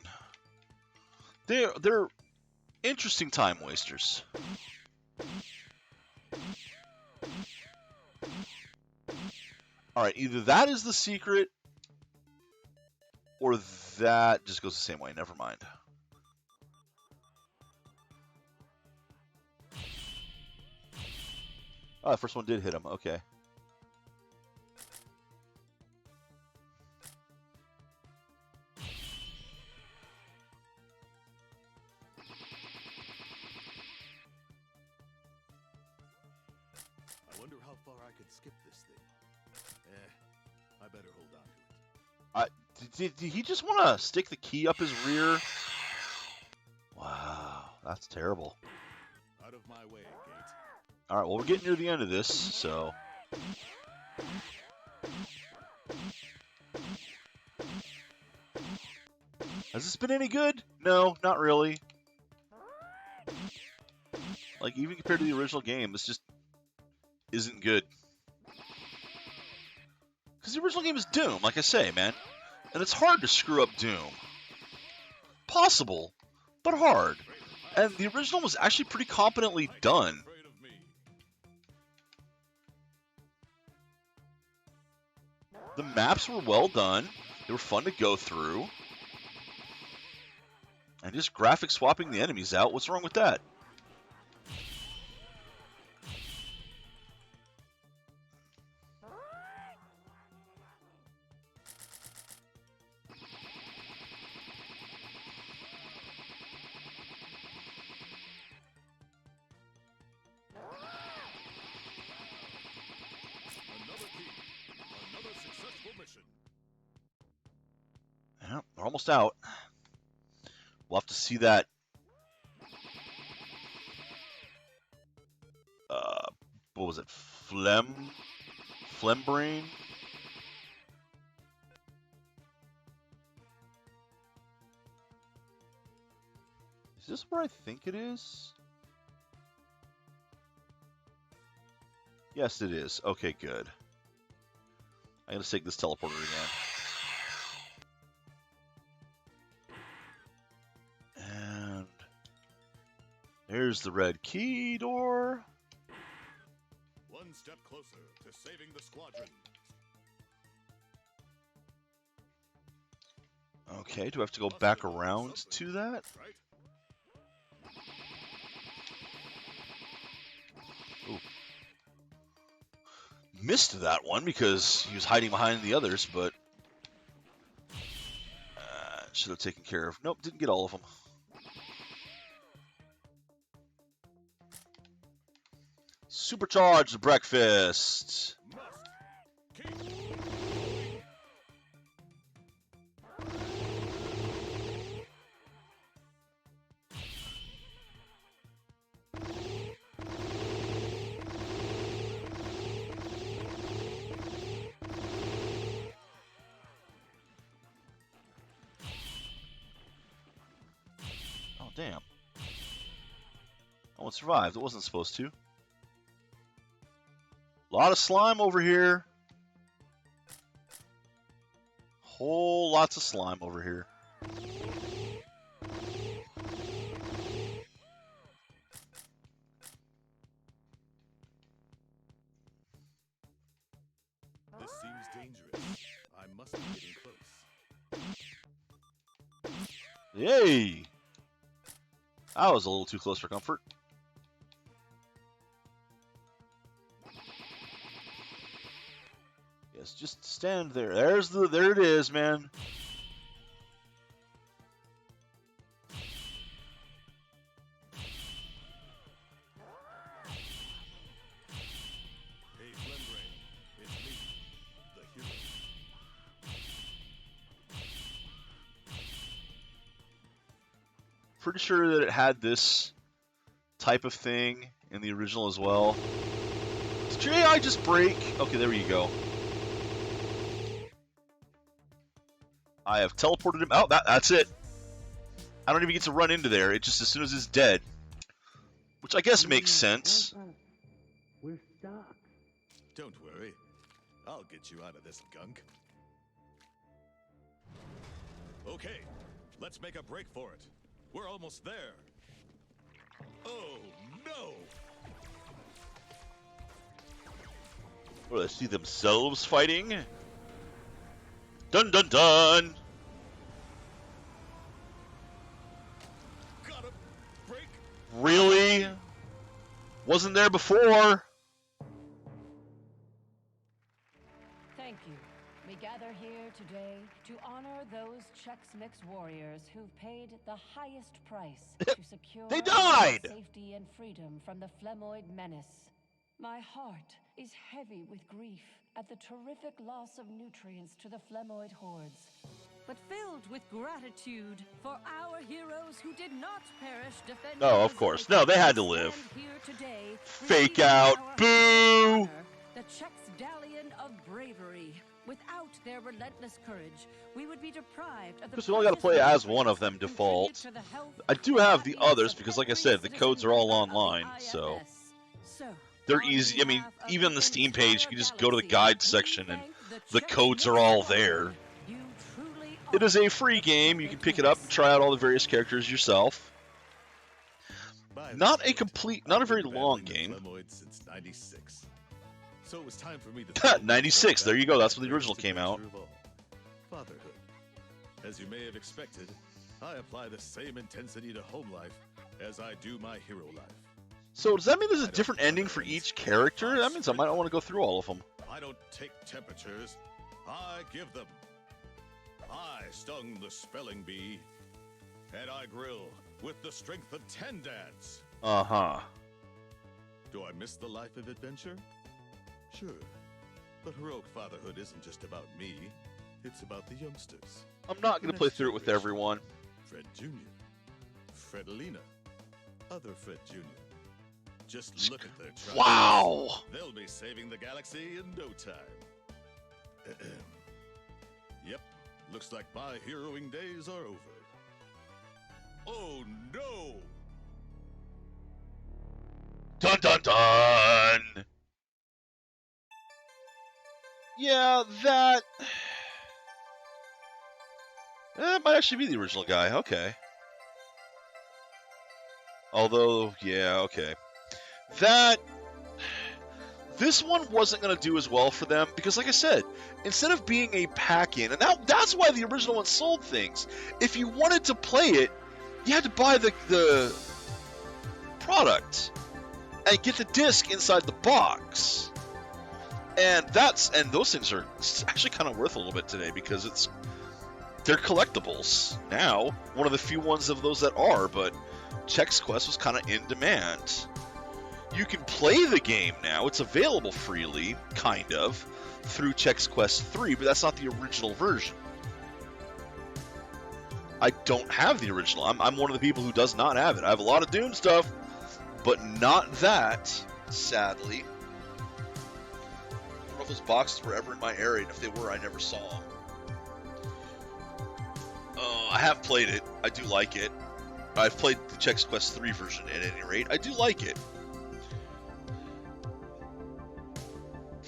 They're interesting time wasters. Alright, either that is the secret, or that just goes the same way. Never mind. Oh, the first one did hit him. Okay. I wonder how far I could skip this thing. I better hold on to it. Did he just want to stick the key up his rear? Wow, that's terrible. Out of my way, Gate. Alright, well, we're getting near the end of this, so... Has this been any good? No, not really. Like, even compared to the original game, this just isn't good. Because the original game is Doom, like I say, man. And it's hard to screw up Doom. Possible, but hard. And the original was actually pretty competently done. The maps were well done. They were fun to go through. And just graphic swapping the enemies out, what's wrong with that? Another key. Another successful mission. Yeah, we're almost out. We'll have to see that. What was it? Phlegmbrain? Is this where I think it is? Yes, it is. Okay, good. I gotta take this teleporter again. And there's the red key door. One step closer to saving the squadron. Okay, do I have to go back around to that? Right? Ooh. Missed that one because he was hiding behind the others, but should have taken care of. Nope, didn't get all of them. Supercharge the breakfast. Must keep. Oh, damn. Oh, it survived. It wasn't supposed to. A lot of slime over here. Whole lots of slime over here. This seems dangerous. I must be getting close. Yay! That was a little too close for comfort. Yes, just stand there. There it is, man. Hey, Phlegmbrain. It's me, the hero. Pretty sure that it had this type of thing in the original as well. Did your AI just break? Okay, there you go. I have teleported him. Oh, that's it. I don't even get to run into there. It just as soon as it's dead. Which I guess makes sense. We're stuck. Don't worry. I'll get you out of this gunk. Okay, let's make a break for it. We're almost there. Oh, no! What, do they see themselves fighting? Dun dun dun! Gotta break. Really? Wasn't there before? Thank you. We gather here today to honor those Chex Mix warriors who've paid the highest price to secure They died! safety and freedom from the Flemoid menace. My heart is heavy with grief at the terrific loss of nutrients to the Flemoid hordes, but filled with gratitude for our heroes who did not perish defending. Oh, of course. No, they had to live. Here today, Fake receiving out. our Boo! honor, the Chex Stallion of bravery. Without their relentless courage, we would be deprived of the Because we only got to play as one of them default. I do have the others because, like I said, the codes are all online, so they're easy. I mean, even on the Steam page, you can just go to the guide section and the codes are all there. It is a free game. You can pick it up and try out all the various characters yourself. Not a very long game. Since 96. So it was time for me to 96, there you go, that's when the original came out. Fatherhood. As you may have expected, I apply the same intensity to home life as I do my hero life. So does that mean there's a different ending for each character? That means I might not want to go through all of them. I don't take temperatures, I give them. I stung the spelling bee, and I grill with the strength of 10 dads. Uh-huh. Do I miss the life of adventure? Sure, but heroic fatherhood isn't just about me, it's about the youngsters. I'm not going to play through it with everyone. Fred Jr., Fredalina, other Fred Jr. Just look at their trials. Wow! They'll be saving the galaxy in no time. Yep, looks like my heroing days are over. Oh no! Dun dun dun! Yeah, that might actually be the original guy. Okay. Although, yeah, okay. This one wasn't going to do as well for them because, like I said, instead of being a pack-in, and that's why the original one sold things. If you wanted to play it, you had to buy the product and get the disc inside the box. And those things are actually kind of worth a little bit today because they're collectibles now. One of the few ones of those that are, but Chex Quest was kind of in demand. You can play the game now. It's available freely, kind of, through Chex Quest 3, but that's not the original version. I don't have the original. I'm one of the people who does not have it. I have a lot of Doom stuff, but not that, sadly. I don't know if those boxes were ever in my area, and if they were, I never saw them. I have played it. I do like it. I've played the Chex Quest 3 version at any rate. I do like it.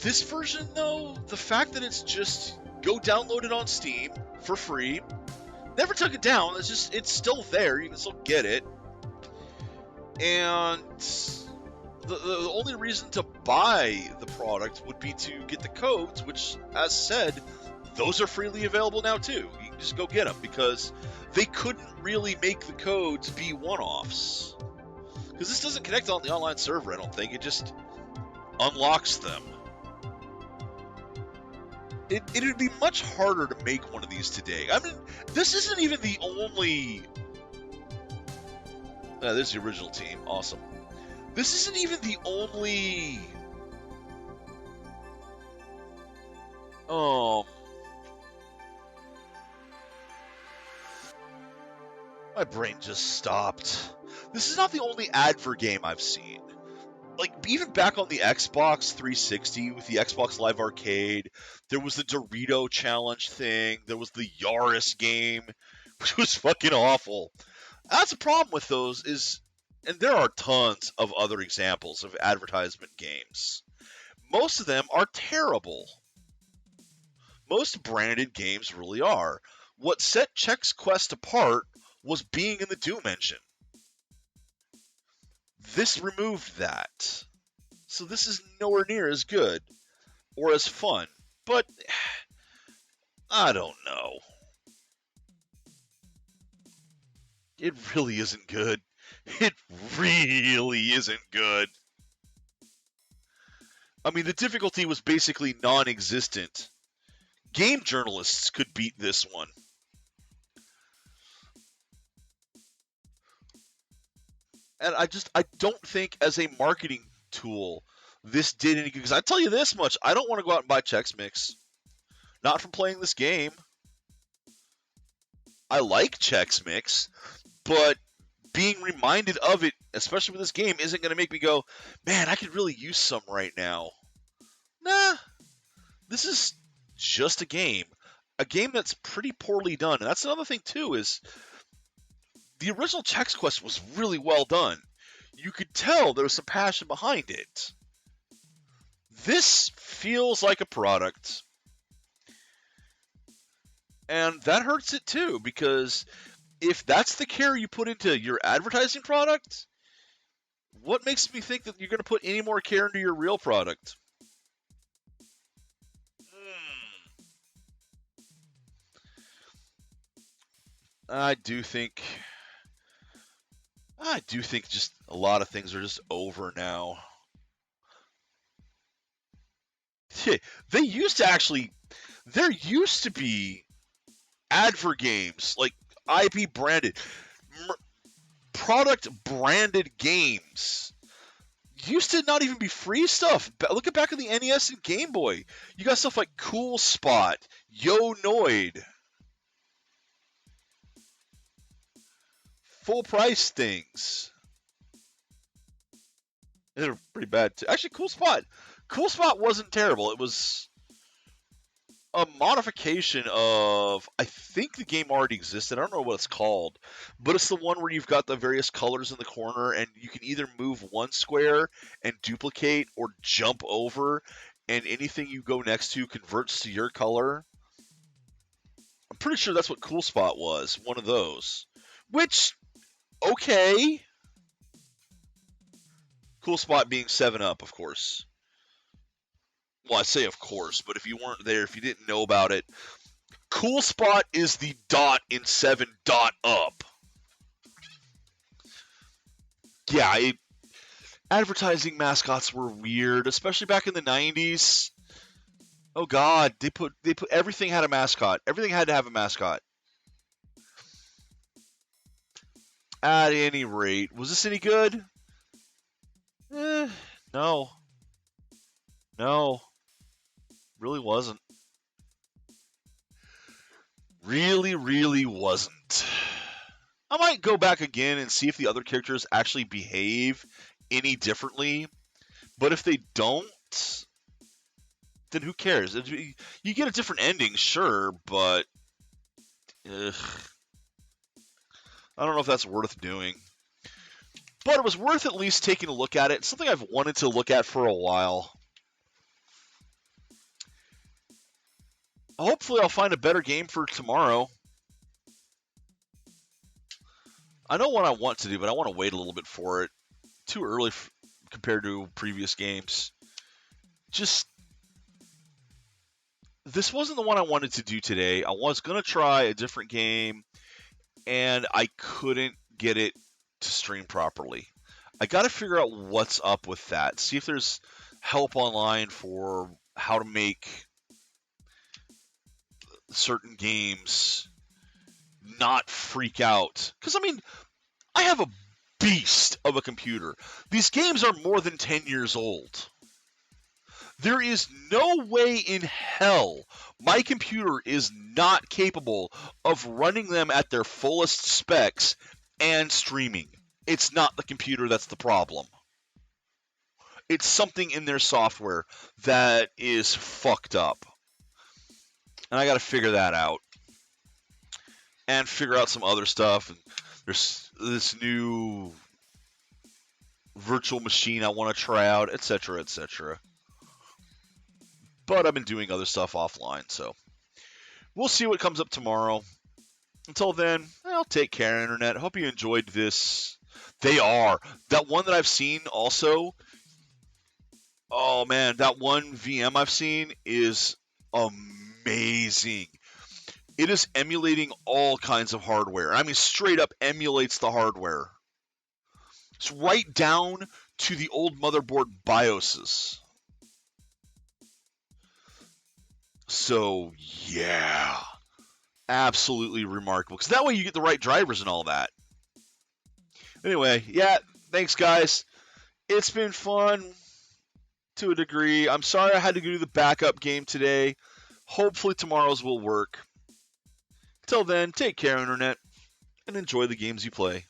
This version, though, the fact that it's just go download it on Steam for free, never took it down. It's still there. You can still get it. And the only reason to buy the product would be to get the codes, which, as said, those are freely available now too. You can just go get them because they couldn't really make the codes be one-offs. Because this doesn't connect on the online server, I don't think. It just unlocks them. It would be much harder to make one of these today. I mean, this isn't even the only... There's the original team. Awesome. This isn't even the only... My brain just stopped. This is not the only advert game I've seen. like even back on the Xbox 360 with the Xbox Live Arcade, there was the Dorito Challenge thing. There was the Yaris game, which was fucking awful. That's a problem with those is, and there are tons of other examples of advertisement games. Most of them are terrible. Most branded games really are. What set Chex Quest apart was being in the Doom engine. This removed that. So this is nowhere near as good or as fun. But I don't know. It really isn't good. It really isn't good. I mean, the difficulty was basically non-existent. Game journalists could beat this one. And I don't think as a marketing tool this did any good. Because I tell you this much, I don't want to go out and buy Chex Mix. Not from playing this game. I like Chex Mix, but being reminded of it, especially with this game, isn't going to make me go, man, I could really use some right now. Nah, this is just a game that's pretty poorly done. And that's another thing too, is the original Chex Quest was really well done. You could tell there was some passion behind it. This feels like a product. And that hurts it too, because if that's the care you put into your advertising product, what makes me think that you're going to put any more care into your real product? I do think just a lot of things are just over now. There used to be advert games, like IP branded, product branded games. Used to not even be free stuff. Look at back in the NES and Game Boy. You got stuff like Cool Spot, Yo Noid. Full price things. They're pretty bad too. Actually, Cool Spot wasn't terrible. It was a modification of, I think the game already existed. I don't know what it's called, but it's the one where you've got the various colors in the corner, and you can either move one square and duplicate or jump over, and anything you go next to converts to your color. I'm pretty sure that's what Cool Spot was, one of those. Which, okay. Cool Spot being 7-Up, of course. Well, I say of course, but if you weren't there, if you didn't know about it, Cool Spot is the dot in 7-Up. Yeah, advertising mascots were weird, especially back in the 90s. Oh God, they put everything had a mascot. Everything had to have a mascot. At any rate, was this any good? No. No. Really wasn't. Really wasn't. I might go back again and see if the other characters actually behave any differently. But if they don't, then who cares? You get a different ending, sure, but I don't know if that's worth doing. But it was worth at least taking a look at it. It's something I've wanted to look at for a while. Hopefully I'll find a better game for tomorrow. I know what I want to do, but I want to wait a little bit for it. Too early compared to previous games. This wasn't the one I wanted to do today. I was going to try a different game, and I couldn't get it to stream properly. I got to figure out what's up with that. See if there's help online for how to make certain games not freak out. Because, I mean, I have a beast of a computer. These games are more than 10 years old. There is no way in hell my computer is not capable of running them at their fullest specs and streaming. It's not the computer that's the problem. It's something in their software that is fucked up. And I got to figure that out. And figure out some other stuff. And there's this new virtual machine I want to try out, etc., etc. But I've been doing other stuff offline, so we'll see what comes up tomorrow. Until then, I'll take care, Internet. Hope you enjoyed this. They are. That one that I've seen also, oh man, that one VM I've seen is amazing. It is emulating all kinds of hardware. I mean, straight up emulates the hardware. It's right down to the old motherboard BIOSes. So, yeah. Absolutely remarkable. Because that way you get the right drivers and all that. Anyway, yeah, thanks, guys. It's been fun to a degree. I'm sorry I had to do the backup game today. Hopefully tomorrow's will work. Till then, take care, Internet, and enjoy the games you play.